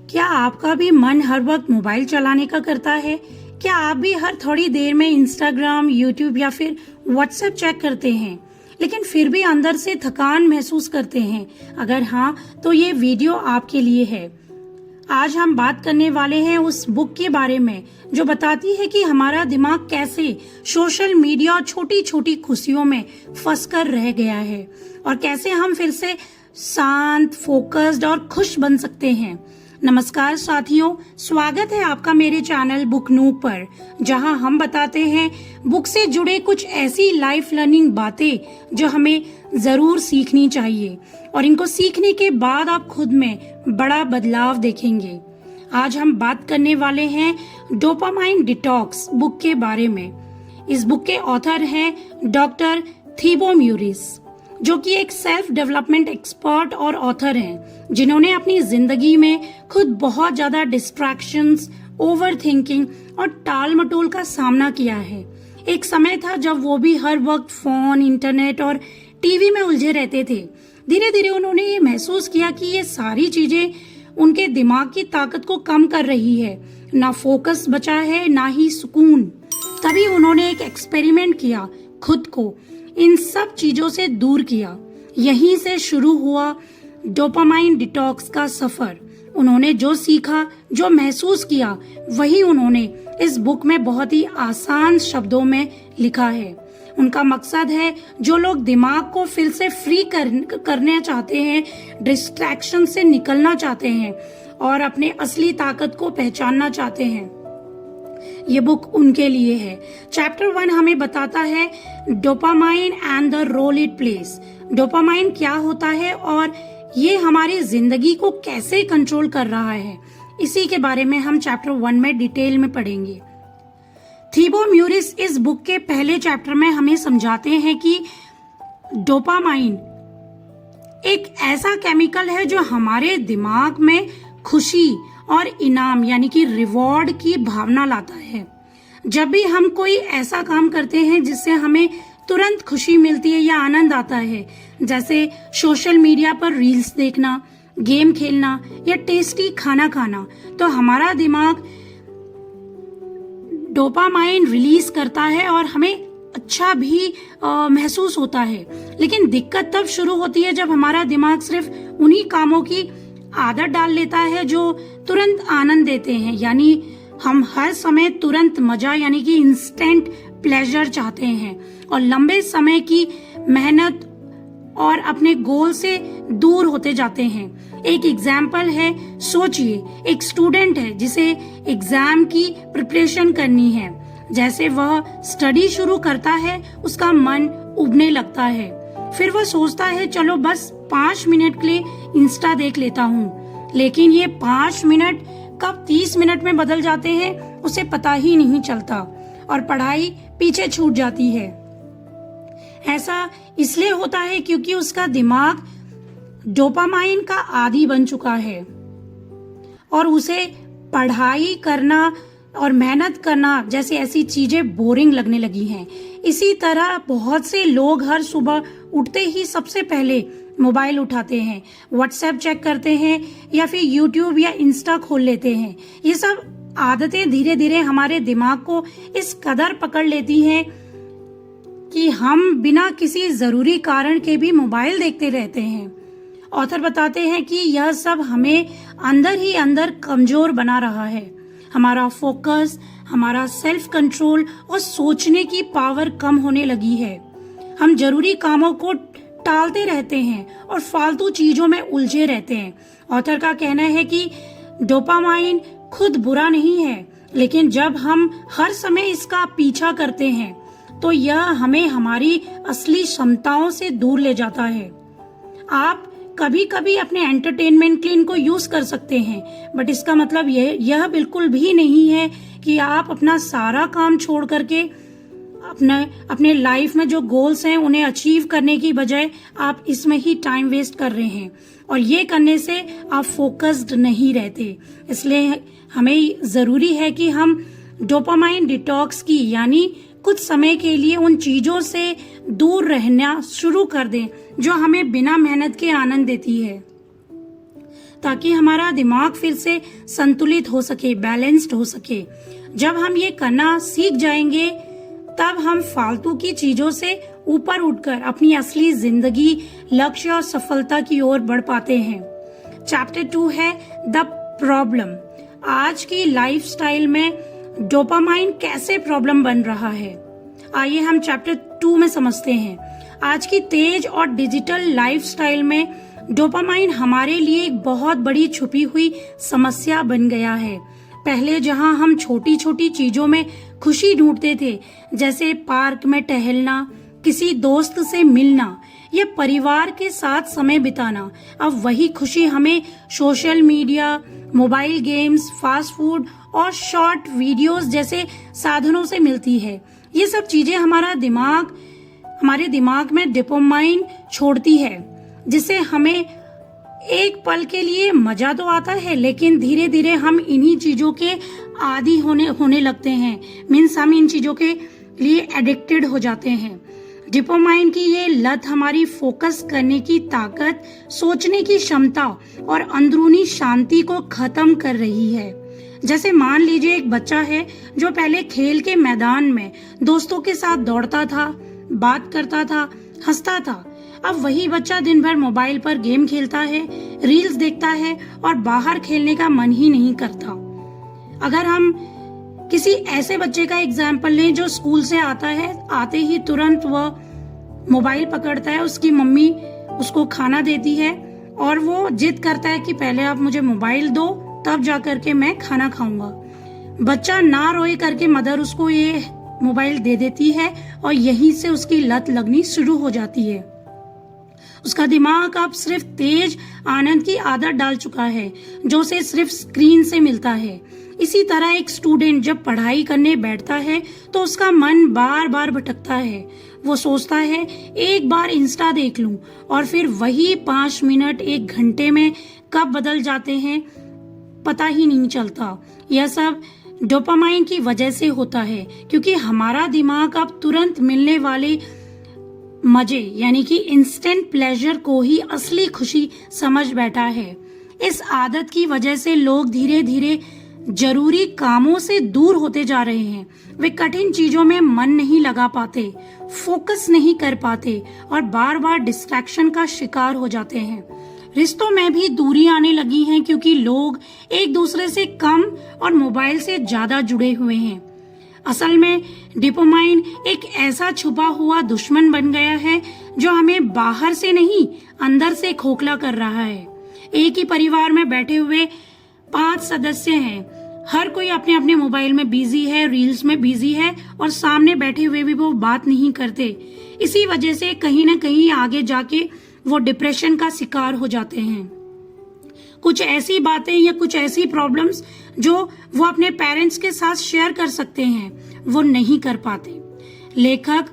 क्या आपका भी मन हर वक्त मोबाइल चलाने का करता है? क्या आप भी हर थोड़ी देर में इंस्टाग्राम, यूट्यूब या फिर व्हाट्सएप चेक करते हैं, लेकिन फिर भी अंदर से थकान महसूस करते हैं? अगर हाँ, तो ये वीडियो आपके लिए है। आज हम बात करने वाले हैं उस बुक के बारे में जो बताती है कि हमारा दिमाग कैसे सोशल मीडिया और छोटी छोटी खुशियों में फंस कर रह गया है और कैसे हम फिर से शांत, फोकस्ड और खुश बन सकते हैं। नमस्कार साथियों, स्वागत है आपका मेरे चैनल बुक नूब पर, जहां हम बताते हैं बुक से जुड़े कुछ ऐसी लाइफ लर्निंग बातें जो हमें जरूर सीखनी चाहिए और इनको सीखने के बाद आप खुद में बड़ा बदलाव देखेंगे। आज हम बात करने वाले हैं डोपामाइन डिटॉक्स बुक के बारे में। इस बुक के ऑथर हैं डॉक्टर थीबो म्यूरिस, जो कि एक सेल्फ डेवलपमेंट एक्सपर्ट और ऑथर हैं, जिन्होंने अपनी जिंदगी में खुद बहुत ज्यादा डिस्ट्रैक्शंस, ओवर थिंकिंग और टाल मटोल का सामना किया है। एक समय था जब वो भी हर वक्त फोन, इंटरनेट और टीवी में उलझे रहते थे। धीरे धीरे उन्होंने ये महसूस किया कि ये सारी चीजें उनके दिमाग की ताकत को कम कर रही है। ना फोकस बचा है, ना ही सुकून। तभी उन्होंने एक एक्सपेरिमेंट किया, खुद को इन सब चीजों से दूर किया। यहीं से शुरू हुआ डोपामाइन डिटॉक्स का सफर। उन्होंने जो सीखा, जो महसूस किया, वही उन्होंने इस बुक में बहुत ही आसान शब्दों में लिखा है। उनका मकसद है जो लोग दिमाग को फिर से फ्री करना चाहते हैं, डिस्ट्रैक्शन से निकलना चाहते हैं और अपने असली ताकत को पहचानना चाहते हैं, ये बुक उनके लिए है। चैप्टर 1 हमें बताता है dopamine and the role it plays. Dopamine क्या होता है और ये हमारी जिंदगी को कैसे कंट्रोल कर रहा है, इसी के बारे में हम चैप्टर 1 में डिटेल में पढ़ेंगे। थीबो म्यूरिस इस बुक के पहले चैप्टर में हमें समझाते हैं कि डोपामाइन एक ऐसा केमिकल है जो हमारे दिमाग में खुशी और इनाम यानी कि रिवॉर्ड की भावना लाता है। जब भी हम कोई ऐसा काम करते हैं जिससे हमें तुरंत खुशी मिलती है या आनंद आता है, जैसे सोशल मीडिया पर रील्स देखना, गेम खेलना या टेस्टी खाना खाना, तो हमारा दिमाग डोपामाइन रिलीज करता है और हमें अच्छा भी महसूस होता है। लेकिन दिक्कत तब शुरू होती है जब हमारा दिमाग सिर्फ उन्हीं कामों की आदत डाल लेता है जो तुरंत आनंद देते हैं, यानी हम हर समय तुरंत मजा यानी कि इंस्टेंट प्लेजर चाहते हैं और लंबे समय की मेहनत और अपने गोल से दूर होते जाते हैं। एक एग्जाम्पल है, सोचिए एक स्टूडेंट है जिसे एग्जाम की प्रिपरेशन करनी है। जैसे वह स्टडी शुरू करता है, उसका मन उबने लगता है। फिर वह सोचता है चलो बस 5 मिनट के लिए इंस्टा देख लेता हूँ, लेकिन ये 5 मिनट कब 30 मिनट में बदल जाते हैं उसे पता ही नहीं चलता और पढ़ाई पीछे छूट जाती है। ऐसा इसलिए होता है क्योंकि उसका दिमाग डोपामाइन का आदी बन चुका है और उसे पढ़ाई करना और मेहनत करना जैसी ऐसी चीजें बोरिंग लगने लगी हैं। इसी तरह बहुत से लोग हर सुबह उठते ही सबसे पहले मोबाइल उठाते हैं, व्हाट्सएप चेक करते हैं या फिर यूट्यूब या इंस्टा खोल लेते हैं। ये सब आदतें धीरे धीरे हमारे दिमाग को इस कदर पकड़ लेती हैं कि हम बिना किसी जरूरी कारण के भी मोबाइल देखते रहते हैं। ऑथर बताते हैं कि यह सब हमें अंदर ही अंदर कमजोर बना रहा है। हमारा फोकस, हमारा सेल्फ कंट्रोल और सोचने की पावर कम होने लगी है। हम जरूरी कामों को टालते रहते हैं और फालतू चीजों में उलझे रहते हैं। ऑथर का कहना है कि डोपामाइन खुद बुरा नहीं है, लेकिन जब हम हर समय इसका पीछा करते हैं तो यह हमें हमारी असली क्षमताओं से दूर ले जाता है। आप कभी कभी अपने एंटरटेनमेंट के लिए इनको यूज कर सकते हैं, बट इसका मतलब यह बिल्कुल भी नहीं है कि आप अपना सारा काम छोड़ करके अपने लाइफ में जो गोल्स हैं उन्हें अचीव करने की बजाय आप इसमें ही टाइम वेस्ट कर रहे हैं और ये करने से आप फोकस्ड नहीं रहते। इसलिए हमें जरूरी है कि हम डोपामाइन डिटॉक्स की यानी कुछ समय के लिए उन चीजों से दूर रहना शुरू कर दें जो हमें बिना मेहनत के आनंद देती है। ताकि हमारा दिमाग फिर से संतुलित हो सके, बैलेंस्ड हो सके। जब हम ये करना सीख जाएंगे तब हम फालतू की चीजों से ऊपर उठकर अपनी असली जिंदगी, लक्ष्य और सफलता की ओर बढ़ पाते हैं। चैप्टर 2 है द प्रॉब्लम। आज की लाइफस्टाइल में डोपामाइन कैसे प्रॉब्लम बन रहा है, आइए हम चैप्टर 2 में समझते हैं। आज की तेज और डिजिटल लाइफस्टाइल में डोपामाइन हमारे लिए एक बहुत बड़ी छुपी हुई समस्या बन गया है। पहले जहां हम छोटी छोटी चीजों में खुशी ढूंढते थे, जैसे पार्क में टहलना, किसी दोस्त से मिलना या परिवार के साथ समय बिताना, अब वही खुशी हमें social media, mobile games, fast food और शॉर्ट वीडियोस जैसे साधनों से मिलती है। ये सब चीजें हमारे दिमाग में डोपामाइन छोड़ती है, जिससे हमें एक पल के लिए मजा तो आता है, लेकिन धीरे धीरे हम इन्हीं चीजों के आदी होने लगते हैं। मीन्स हम इन चीजों के लिए एडिक्टेड हो जाते हैं। डोपामाइन की ये लत हमारी फोकस करने की ताकत, सोचने की क्षमता और अंदरूनी शांति को खत्म कर रही है। जैसे मान लीजिए एक बच्चा है जो पहले खेल के मैदान में दोस्तों के साथ दौड़ता था, बात करता था, हंसता था। अब वही बच्चा दिन भर मोबाइल पर गेम खेलता है, रील्स देखता है और बाहर खेलने का मन ही नहीं करता। अगर हम किसी ऐसे बच्चे का एग्जाम्पल लें जो स्कूल से आता है, आते ही तुरंत वह मोबाइल पकड़ता है, उसकी मम्मी उसको खाना देती है और वो जिद करता है कि पहले आप मुझे मोबाइल दो, तब जा करके मैं खाना खाऊंगा। बच्चा ना रोए करके मदर उसको ये मोबाइल दे देती है और यहीं से उसकी लत लगनी शुरू हो जाती है। उसका दिमाग अब सिर्फ तेज आनंद की आदत डाल चुका है, जो उसे सिर्फ स्क्रीन से मिलता है। इसी तरह एक स्टूडेंट जब पढ़ाई करने बैठता है तो उसका मन बार बार भटकता है। वो सोचता है एक बार इंस्टा देख लूं, और फिर वही 5 मिनट 1 घंटे में कब बदल जाते हैं पता ही नहीं चलता। यह सब डोपामाइन की वजह से होता है, क्योंकि हमारा दिमाग अब तुरंत मिलने वाले मजे यानी कि इंस्टेंट प्लेजर को ही असली खुशी समझ बैठा है। इस आदत की वजह से लोग धीरे धीरे जरूरी कामों से दूर होते जा रहे हैं। वे कठिन चीजों में मन नहीं लगा पाते, फोकस नहीं कर पाते और बार बार डिस्ट्रैक्शन का शिकार हो जाते हैं। रिश्तों में भी दूरी आने लगी है, क्योंकि लोग एक दूसरे से कम और मोबाइल से ज्यादा जुड़े हुए हैं। असल में डोपामाइन एक ऐसा छुपा हुआ दुश्मन बन गया है जो हमें बाहर से नहीं, अंदर से खोखला कर रहा है। एक ही परिवार में बैठे हुए 5 सदस्य हैं, हर कोई अपने अपने मोबाइल में बिजी है, रील्स में बिजी है और सामने बैठे हुए भी वो बात नहीं करते। इसी वजह से कहीं ना कहीं आगे जाके वो डिप्रेशन का शिकार हो जाते हैं। कुछ ऐसी बातें या कुछ ऐसी प्रॉब्लम्स जो वो अपने पेरेंट्स के साथ शेयर कर सकते हैं, वो नहीं कर पाते। लेखक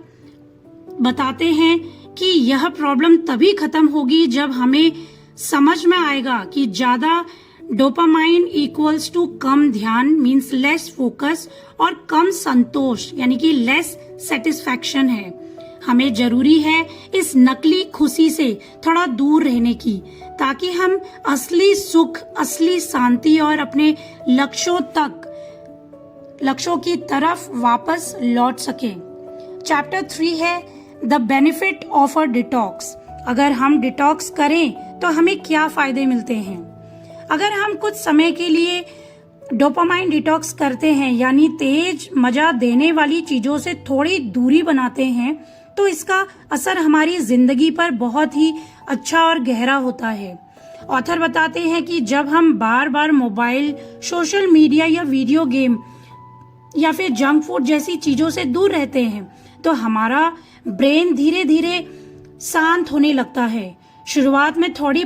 बताते हैं कि यह प्रॉब्लम तभी खत्म होगी जब हमें समझ में आएगा कि ज्यादा डोपामाइन इक्वल्स टू कम ध्यान, मीन्स लेस फोकस, और कम संतोष यानी कि लेस सेटिस्फैक्शन है। हमें जरूरी है इस नकली खुशी से थोड़ा दूर रहने की, ताकि हम असली सुख, असली शांति और अपने लक्ष्यों की तरफ वापस लौट सके। चैप्टर 3 है the benefit of a detox. अगर हम डिटॉक्स करें तो हमें क्या फायदे मिलते हैं? अगर हम कुछ समय के लिए डोपामाइन डिटॉक्स करते हैं, यानी तेज मजा देने वाली चीजों से थोड़ी दूरी बनाते हैं, तो इसका असर हमारी जिंदगी पर बहुत ही अच्छा और गहरा होता है। ऑथर बताते हैं कि जब हम बार बार मोबाइल, सोशल मीडिया या वीडियो गेम या फिर जंक फूड जैसी चीजों से दूर रहते हैं, तो हमारा ब्रेन धीरे धीरे शांत होने लगता है। शुरुआत में थोड़ी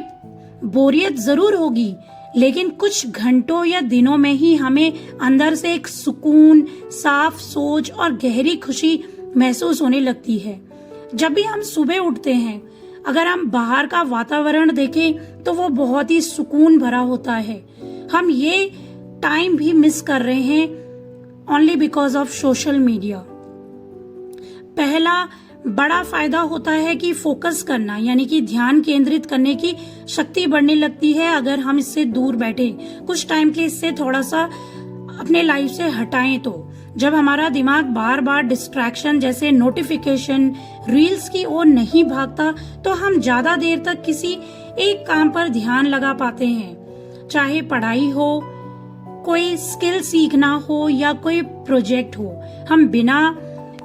बोरियत जरूर होगी, लेकिन कुछ घंटों या दिनों में ही हमें अंदर से एक सुकून, साफ सोच और गहरी खुशी महसूस होने लगती है। जब भी हम सुबह उठते हैं, अगर हम बाहर का वातावरण देखें तो वो बहुत ही सुकून भरा होता है। हम ये टाइम भी मिस कर रहे हैं only because of social media. पहला बड़ा फायदा होता है कि फोकस करना यानी कि ध्यान केंद्रित करने की शक्ति बढ़ने लगती है अगर हम इससे दूर बैठे कुछ टाइम के इससे थोड़ा सा अपने लाइफ से हटाएं तो। जब हमारा दिमाग बार बार डिस्ट्रैक्शन जैसे नोटिफिकेशन, रील्स की ओर नहीं भागता तो हम ज्यादा देर तक किसी एक काम पर ध्यान लगा पाते हैं, चाहे पढ़ाई हो, कोई स्किल सीखना हो या कोई प्रोजेक्ट हो। हम बिना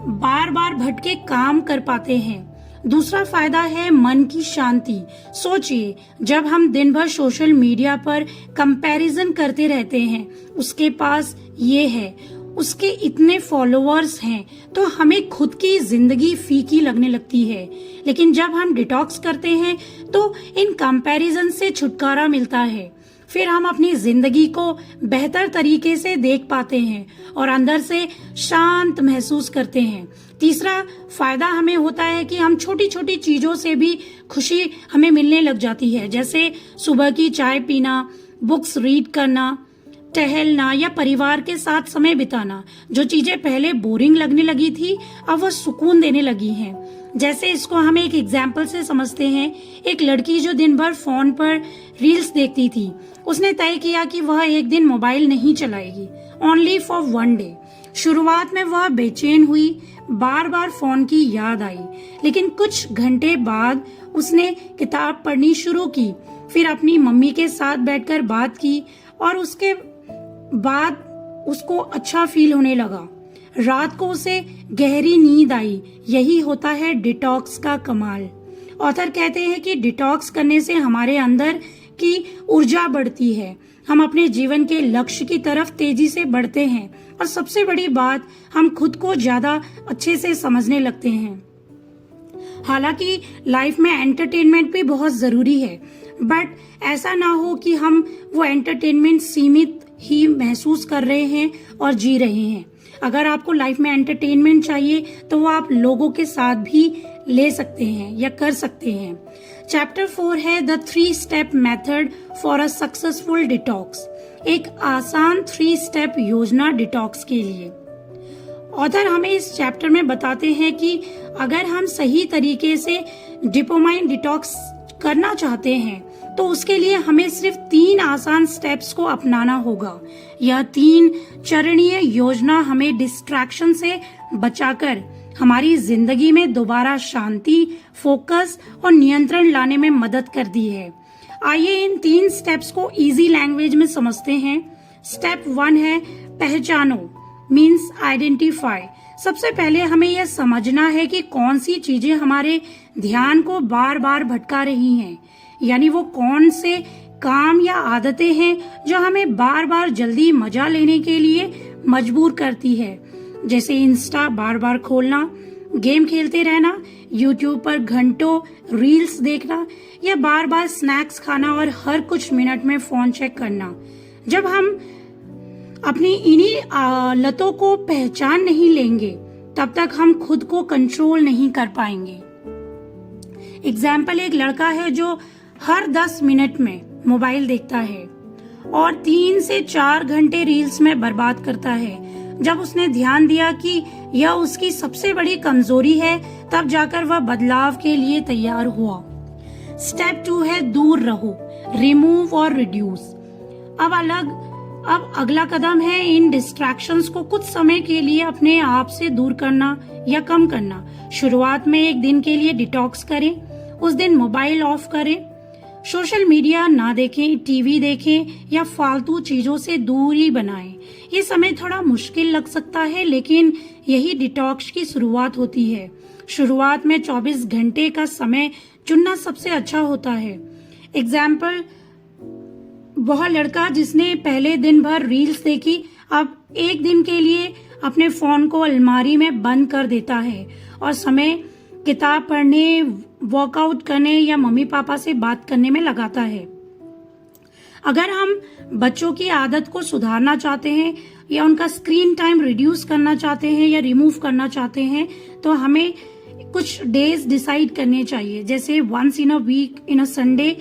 बार बार भटके काम कर पाते हैं। दूसरा फायदा है मन की शांति। सोचिए, जब हम दिन भर सोशल मीडिया पर कंपैरिजन करते रहते हैं, उसके पास ये है, उसके इतने फॉलोअर्स हैं, तो हमें खुद की जिंदगी फीकी लगने लगती है। लेकिन जब हम डिटॉक्स करते हैं तो इन कंपैरिजन से छुटकारा मिलता है। फिर हम अपनी जिंदगी को बेहतर तरीके से देख पाते हैं और अंदर से शांत महसूस करते हैं। तीसरा फायदा हमें होता है कि हम छोटी छोटी चीजों से भी खुशी हमें मिलने लग जाती है, जैसे सुबह की चाय पीना, बुक्स रीड करना, टहलना या परिवार के साथ समय बिताना। जो चीजें पहले बोरिंग लगने लगी थी अब वह सुकून देने लगी हैं। जैसे इसको हम एक एग्जाम्पल से समझते हैं। एक लड़की जो दिन भर फोन पर रील्स देखती थी, उसने तय किया कि वह एक दिन मोबाइल नहीं चलाएगी, ओनली फॉर 1 डे। शुरुआत में वह बेचैन हुई, बार बार फोन की याद आई, लेकिन कुछ घंटे बाद उसने किताब पढ़नी शुरू की, फिर अपनी मम्मी के साथ बैठकर बात की और उसके बाद उसको अच्छा फील होने लगा। रात को उसे गहरी नींद आई। यही होता है डिटॉक्स का कमाल। ऑथर कहते हैं कि डिटॉक्स करने से हमारे अंदर की ऊर्जा बढ़ती है, हम अपने जीवन के लक्ष्य की तरफ तेजी से बढ़ते हैं और सबसे बड़ी बात, हम खुद को ज्यादा अच्छे से समझने लगते हैं। हालांकि लाइफ में एंटरटेनमेंट भी बहुत जरूरी है, बट ऐसा ना हो कि हम वो एंटरटेनमेंट सीमित ही महसूस कर रहे हैं और जी रहे हैं। अगर आपको लाइफ में एंटरटेनमेंट चाहिए तो वो आप लोगों के साथ भी ले सकते हैं या कर सकते हैं। चैप्टर 4 है the 3 step method for a successful detox, एक आसान 3 स्टेप योजना डिटॉक्स के लिए। ऑथर हमें इस चैप्टर में बताते हैं कि अगर हम सही तरीके से डोपामाइन डिटॉक्स करना चाहते हैं तो उसके लिए हमें सिर्फ 3 आसान स्टेप्स को अपनाना होगा। यह 3 चरणीय योजना हमें डिस्ट्रैक्शन से बचाकर हमारी जिंदगी में दोबारा शांति, फोकस और नियंत्रण लाने में मदद करती है। आइए इन 3 स्टेप्स को इजी लैंग्वेज में समझते हैं। स्टेप 1 है पहचानो, मीन्स आइडेंटिफाई। सबसे पहले हमें यह समझना है कि कौन सी चीजें हमारे ध्यान को बार बार भटका रही हैं, यानी वो कौन से काम या आदतें हैं जो हमें बार बार जल्दी मजा लेने के लिए मजबूर करती है, जैसे इंस्टा बार बार खोलना, गेम खेलते रहना, यूट्यूब पर घंटों रील्स देखना या बार बार स्नैक्स खाना और हर कुछ मिनट में फोन चेक करना। जब हम अपनी इन्हीं लतों को पहचान नहीं लेंगे तब तक हम खुद को कंट्रोल नहीं कर पाएंगे। एग्जाम्पल, एक लड़का है जो हर 10 मिनट में मोबाइल देखता है और 3 से 4 घंटे रील्स में बर्बाद करता है। जब उसने ध्यान दिया कि यह उसकी सबसे बड़ी कमजोरी है, तब जाकर वह बदलाव के लिए तैयार हुआ। स्टेप 2 है दूर रहो, रिमूव और रिड्यूस। अब अगला कदम है इन डिस्ट्रैक्शंस को कुछ समय के लिए अपने आप से दूर करना या कम करना। शुरुआत में एक दिन के लिए डिटॉक्स करें, उस दिन मोबाइल ऑफ करें, सोशल मीडिया ना देखें, टीवी देखें या फालतू चीजों से दूरी बनाएं। ये समय थोड़ा मुश्किल लग सकता है, लेकिन यही डिटॉक्स की शुरुआत होती है। शुरुआत में 24 घंटे का समय चुनना सबसे अच्छा होता है। एग्जाम्पल, वह लड़का जिसने पहले दिन भर रील्स देखी, अब एक दिन के लिए अपने फोन को अलमारी में बंद कर देता है और समय किताब पढ़ने, वर्कआउट करने या मम्मी पापा से बात करने में लगाता है। अगर हम बच्चों की आदत को सुधारना चाहते हैं या उनका स्क्रीन टाइम रिड्यूस करना चाहते हैं या रिमूव करना चाहते हैं, तो हमें कुछ डेज डिसाइड करने चाहिए। जैसे once in a week, in a Sunday,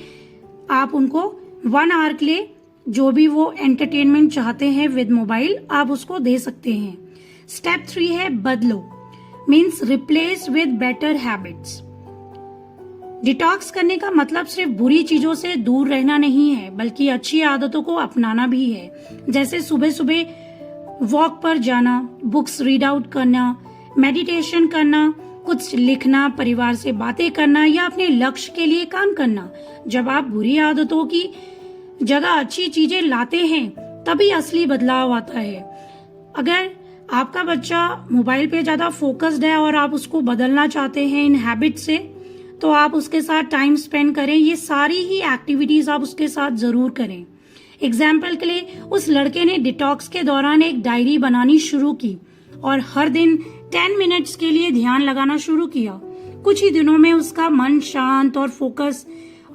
आप उनको 1 आवर के लिए जो भी वो एंटरटेनमेंट चाहते हैं विद मोबाइल, आप उसको दे सकते हैं। स्टेप 3 है बदलो, means replace with better habits. Detox करने का मतलब सिर्फ बुरी चीजों से दूर रहना नहीं है, बल्कि अच्छी आदतों को अपनाना भी है। जैसे सुबह सुबह वॉक पर जाना, बुक्स रीड आउट करना, मेडिटेशन करना, कुछ लिखना, परिवार से बातें करना या अपने लक्ष्य के लिए काम करना। जब आप बुरी आदतों की जगह अच्छी चीजें लाते हैं तभी असली बदलाव आता है। अगर आपका बच्चा मोबाइल पे ज्यादा फोकस्ड है और आप उसको बदलना चाहते हैं इन हैबिट से, तो आप उसके साथ टाइम स्पेंड करें। ये सारी ही एक्टिविटीज आप उसके साथ जरूर करें। एग्जाम्पल के लिए उस लड़के ने डिटॉक्स के दौरान एक डायरी बनानी शुरू की और हर दिन 10 मिनट्स के लिए ध्यान लगाना शुरू किया। कुछ ही दिनों में उसका मन शांत और फोकस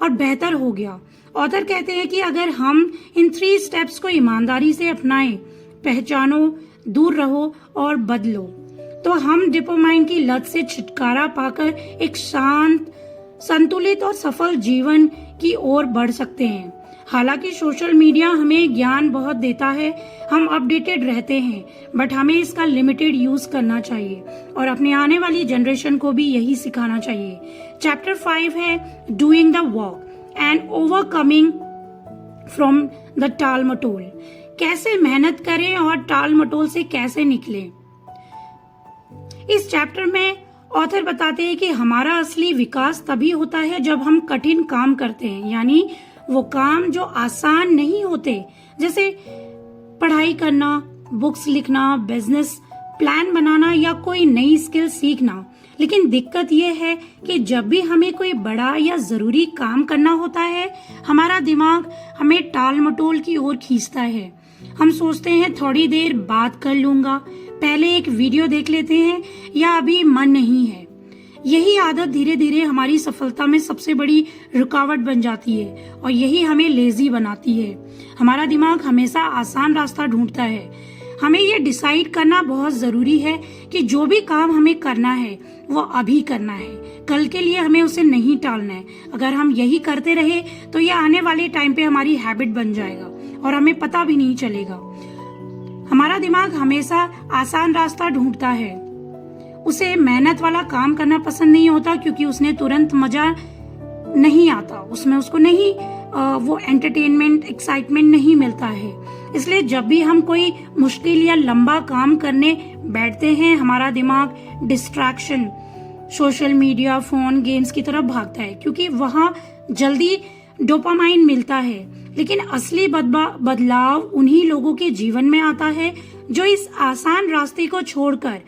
और बेहतर हो गया। ऑथर कहते हैं कि अगर हम इन 3 स्टेप्स को ईमानदारी से अपनाएं, पहचानो, दूर रहो और बदलो, तो हम डोपामाइन की लत से छुटकारा पाकर एक शांत, संतुलित और सफल जीवन की ओर बढ़ सकते हैं। हालांकि सोशल मीडिया हमें ज्ञान बहुत देता है, हम अपडेटेड रहते हैं, बट हमें इसका लिमिटेड यूज करना चाहिए और अपने आने वाली जनरेशन को भी यही सिखाना चाहिए। चैप्टर 5 है doing the walk and overcoming from the टाल मटोल। कैसे मेहनत करें और टाल मटोल से कैसे निकलें। इस चैप्टर में ऑथर बताते हैं कि हमारा असली विकास तभी होता है जब हम कठिन काम करते हैं, यानी वो काम जो आसान नहीं होते, जैसे पढ़ाई करना, बुक्स लिखना, बिजनेस प्लान बनाना या कोई नई स्किल सीखना। लेकिन दिक्कत ये है कि जब भी हमें कोई बड़ा या जरूरी काम करना होता है, हमारा दिमाग हमें टाल मटोल की ओर खींचता है। हम सोचते हैं थोड़ी देर बात कर लूंगा, पहले एक वीडियो देख लेते हैं, या अभी मन नहीं है। यही आदत धीरे धीरे हमारी सफलता में सबसे बड़ी रुकावट बन जाती है और यही हमें लेजी बनाती है। हमारा दिमाग हमेशा आसान रास्ता ढूंढता है। हमें ये डिसाइड करना बहुत जरूरी है कि जो भी काम हमें करना है वो अभी करना है, कल के लिए हमें उसे नहीं टालना है। अगर हम यही करते रहे तो ये आने वाले टाइम पे हमारी हैबिट बन जाएगा और हमें पता भी नहीं चलेगा। हमारा दिमाग हमेशा आसान रास्ता ढूंढता है। उसे मेहनत वाला काम करना पसंद नहीं होता क्योंकि उसने तुरंत मजा नहीं आता, उसमें उसको नहीं वो एंटरटेनमेंट, एक्साइटमेंट नहीं मिलता है। इसलिए जब भी हम कोई मुश्किल या लंबा काम करने बैठते हैं, हमारा दिमाग distraction, social media, phone, games की तरफ भागता है क्योंकि वहां जल्दी डोपामाइन मिलता है। लेकिन असली बदलाव उन्हीं लोगों के जीवन में आता है जो इस आसान रास्ते को छोड़कर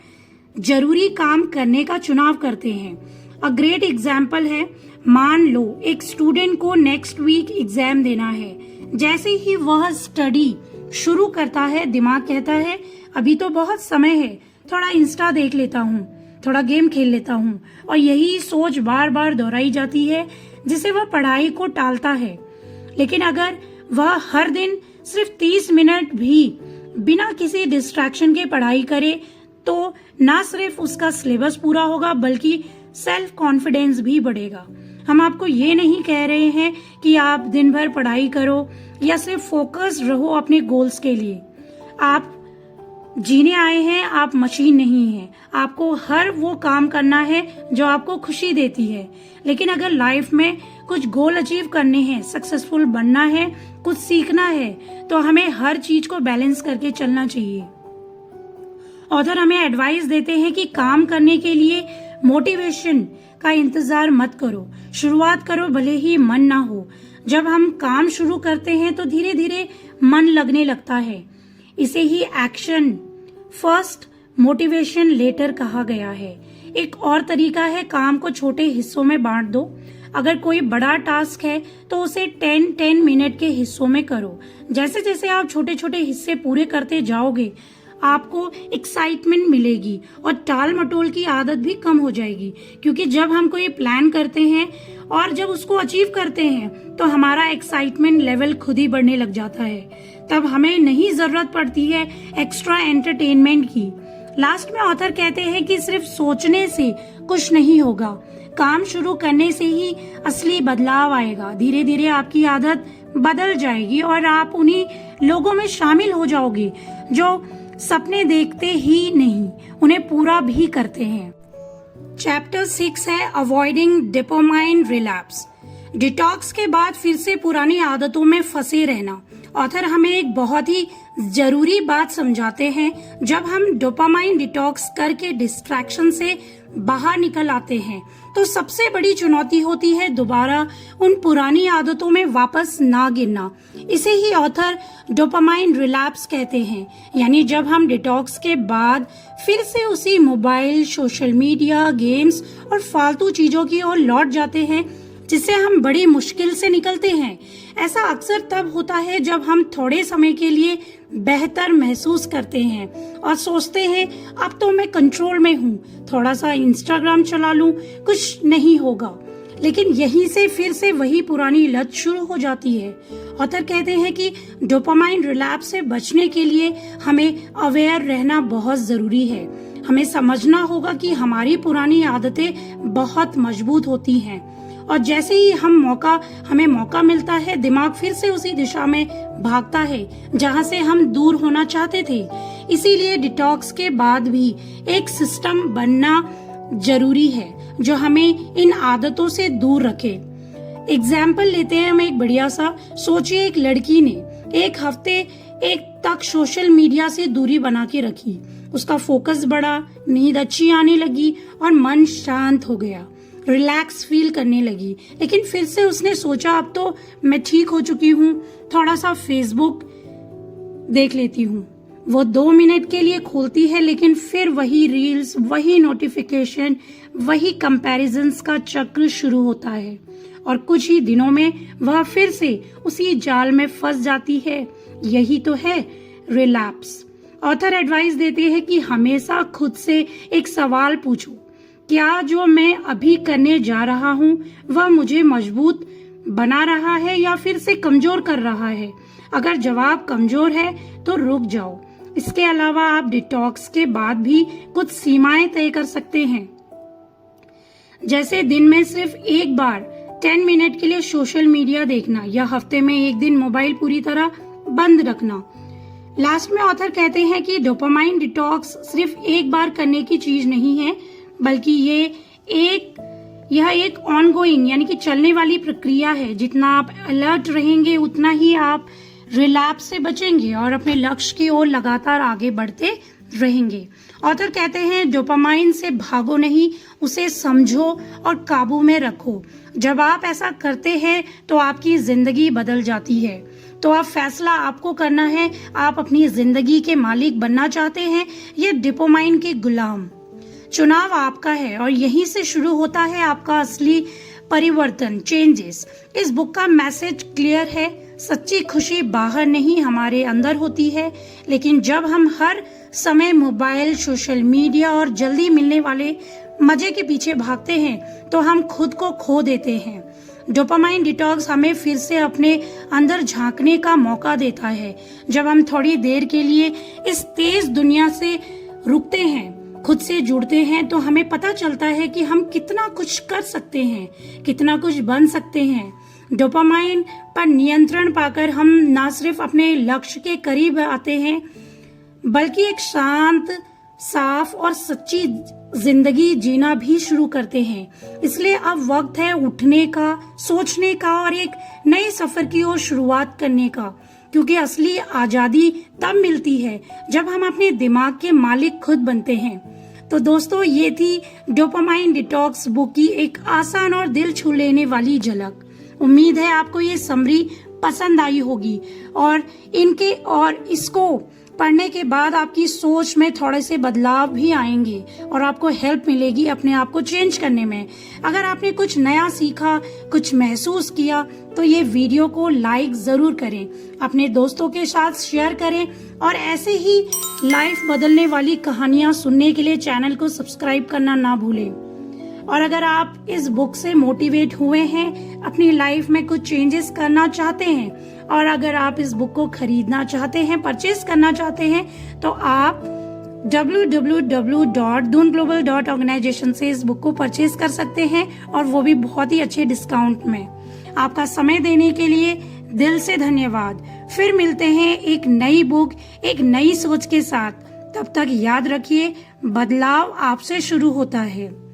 जरूरी काम करने का चुनाव करते हैं। अ ग्रेट एग्जाम्पल है, मान लो एक स्टूडेंट को नेक्स्ट वीक एग्जाम देना है। जैसे ही वह स्टडी शुरू करता है, दिमाग कहता है अभी तो बहुत समय है, थोड़ा इंस्टा देख लेता हूँ, थोड़ा गेम खेल लेता हूँ, और यही सोच बार बार दोहराई जाती है जिससे वह पढ़ाई को टालता है। लेकिन अगर वह हर दिन सिर्फ 30 मिनट भी बिना किसी डिस्ट्रैक्शन के पढ़ाई करे तो ना सिर्फ उसका सिलेबस पूरा होगा बल्कि सेल्फ कॉन्फिडेंस भी बढ़ेगा। हम आपको ये नहीं कह रहे हैं कि आप दिन भर पढ़ाई करो या सिर्फ फोकस रहो अपने गोल्स के लिए। आप जीने आए हैं, आप मशीन नहीं हैं। आपको हर वो काम करना है जो आपको खुशी देती है। लेकिन अगर लाइफ में कुछ गोल अचीव करने हैं, सक्सेसफुल बनना है, कुछ सीखना है, तो हमें हर चीज को बैलेंस करके चलना चाहिए। ऑथर हमें एडवाइस देते हैं कि काम करने के लिए मोटिवेशन का इंतजार मत करो, शुरुआत करो भले ही मन ना हो। जब हम काम शुरू करते हैं तो धीरे धीरे मन लगने लगता है। इसे ही एक्शन फर्स्ट, मोटिवेशन लेटर कहा गया है। एक और तरीका है, काम को छोटे हिस्सों में बांट दो। अगर कोई बड़ा टास्क है तो उसे 10 मिनट के हिस्सों में करो। जैसे जैसे आप छोटे छोटे हिस्से पूरे करते जाओगे, आपको एक्साइटमेंट मिलेगी और टाल मटोल की आदत भी कम हो जाएगी। क्योंकि जब हम कोई प्लान करते हैं और जब उसको अचीव करते हैं तो हमारा एक्साइटमेंट लेवल खुद ही बढ़ने लग जाता है। तब हमें नहीं जरूरत पड़ती है एक्स्ट्रा एंटरटेनमेंट की। लास्ट में ऑथर कहते हैं कि सिर्फ सोचने से कुछ नहीं होगा, काम शुरू करने से ही असली बदलाव आएगा। धीरे धीरे आपकी आदत बदल जाएगी और आप उन्हीं लोगों में शामिल हो जाओगे जो सपने देखते ही नहीं, उन्हें पूरा भी करते हैं। चैप्टर 6 है अवॉइडिंग डोपामाइन रिलैप्स। डिटॉक्स के बाद फिर से पुरानी आदतों में फंसे रहना। ऑथर हमें एक बहुत ही जरूरी बात समझाते हैं। जब हम डोपामाइन डिटॉक्स करके डिस्ट्रैक्शन से बाहर निकल आते हैं तो सबसे बड़ी चुनौती होती है दोबारा उन पुरानी आदतों में वापस ना गिरना। इसे ही ऑथर डोपामाइन रिलैप्स कहते हैं। यानी जब हम डिटॉक्स के बाद फिर से उसी मोबाइल, सोशल मीडिया, गेम्स और फालतू चीजों की ओर लौट जाते हैं जिससे हम बड़ी मुश्किल से निकलते हैं। ऐसा अक्सर तब होता है जब हम थोड़े समय के लिए बेहतर महसूस करते हैं और सोचते हैं अब तो मैं कंट्रोल में हूँ, थोड़ा सा इंस्टाग्राम चला लूं, कुछ नहीं होगा। लेकिन यहीं से फिर से वही पुरानी लत शुरू हो जाती है। ऑथर कहते हैं कि डोपामाइन रिलैप्स से बचने के लिए हमें अवेयर रहना बहुत जरूरी है। हमें समझना होगा कि हमारी पुरानी आदतें बहुत मजबूत होती हैं और जैसे ही हमें मौका मिलता है, दिमाग फिर से उसी दिशा में भागता है जहां से हम दूर होना चाहते थे। इसीलिए डिटॉक्स के बाद भी एक सिस्टम बनना जरूरी है जो हमें इन आदतों से दूर रखे। एग्जाम्पल लेते हैं हम एक बढ़िया सा। सोचिए एक लड़की ने एक हफ्ते तक सोशल मीडिया से दूरी बना के रखी। उसका फोकस बढ़ा, नींद अच्छी आने लगी और मन शांत हो गया, रिलैक्स फील करने लगी। लेकिन फिर से उसने सोचा अब तो मैं ठीक हो चुकी हूँ, थोड़ा सा फेसबुक देख लेती हूँ। वो 2 मिनट के लिए खोलती है लेकिन फिर वही रील्स, वही नोटिफिकेशन, वही कंपैरिजंस का चक्र शुरू होता है और कुछ ही दिनों में वह फिर से उसी जाल में फंस जाती है। यही तो है रिलैप्स। ऑथर एडवाइस देते हैं कि हमेशा खुद से एक सवाल पूछो, क्या जो मैं अभी करने जा रहा हूँ वह मुझे मजबूत बना रहा है या फिर से कमजोर कर रहा है? अगर जवाब कमजोर है तो रुक जाओ। इसके अलावा आप डिटॉक्स के बाद भी कुछ सीमाएं तय कर सकते हैं, जैसे दिन में सिर्फ एक बार 10 मिनट के लिए सोशल मीडिया देखना या हफ्ते में एक दिन मोबाइल पूरी तरह बंद रखना। लास्ट में ऑथर कहते हैं कि डोपामाइन डिटॉक्स सिर्फ एक बार करने की चीज नहीं है, बल्कि यह एक ऑनगोइंग यानी कि चलने वाली प्रक्रिया है। जितना आप अलर्ट रहेंगे उतना ही आप रिलैप्स से बचेंगे और अपने लक्ष्य की ओर लगातार आगे बढ़ते रहेंगे। ऑथर कहते हैं डोपामाइन से भागो नहीं, उसे समझो और काबू में रखो। जब आप ऐसा करते हैं तो आपकी जिंदगी बदल जाती है। तो अब फैसला आपको करना है, आप अपनी जिंदगी के मालिक बनना चाहते हैं या डोपामाइन के गुलाम? चुनाव आपका है और यहीं से शुरू होता है आपका असली परिवर्तन, चेंजेस। इस बुक का मैसेज क्लियर है, सच्ची खुशी बाहर नहीं हमारे अंदर होती है। लेकिन जब हम हर समय मोबाइल, सोशल मीडिया और जल्दी मिलने वाले मजे के पीछे भागते हैं तो हम खुद को खो देते हैं। डोपामाइन डिटॉक्स हमें फिर से अपने अंदर झांकने का मौका देता है। जब हम थोड़ी देर के लिए इस तेज दुनिया से रुकते हैं, खुद से जुड़ते हैं, तो हमें पता चलता है कि हम कितना कुछ कर सकते हैं, कितना कुछ बन सकते हैं। डोपामाइन पर नियंत्रण पाकर हम न सिर्फ अपने लक्ष्य के करीब आते हैं बल्कि एक शांत, साफ और सच्ची जिंदगी जीना भी शुरू करते हैं। इसलिए अब वक्त है उठने का, सोचने का और एक नए सफर की ओर शुरुआत करने का, क्योंकि असली आजादी तब मिलती है जब हम अपने दिमाग के मालिक खुद बनते हैं। तो दोस्तों, ये थी डोपामाइन डिटॉक्स बुक की एक आसान और दिल छू लेने वाली झलक। उम्मीद है आपको ये समरी पसंद आई होगी और इसको पढ़ने के बाद आपकी सोच में थोड़े से बदलाव भी आएंगे और आपको हेल्प मिलेगी अपने आप को चेंज करने में। अगर आपने कुछ नया सीखा, कुछ महसूस किया तो ये वीडियो को लाइक जरूर करें, अपने दोस्तों के साथ शेयर करें और ऐसे ही लाइफ बदलने वाली कहानियां सुनने के लिए चैनल को सब्सक्राइब करना ना भूलें। और अगर आप इस बुक से मोटिवेट हुए हैं, अपनी लाइफ में कुछ चेंजेस करना चाहते हैं और अगर आप इस बुक को खरीदना चाहते हैं, परचेज करना चाहते हैं, तो आप www.doonglobal.organization से इस बुक को परचेज कर सकते हैं और वो भी बहुत ही अच्छे डिस्काउंट में। आपका समय देने के लिए दिल से धन्यवाद। फिर मिलते हैं एक नई बुक, एक नई सोच के साथ। तब तक याद रखिए, बदलाव आपसे शुरू होता है।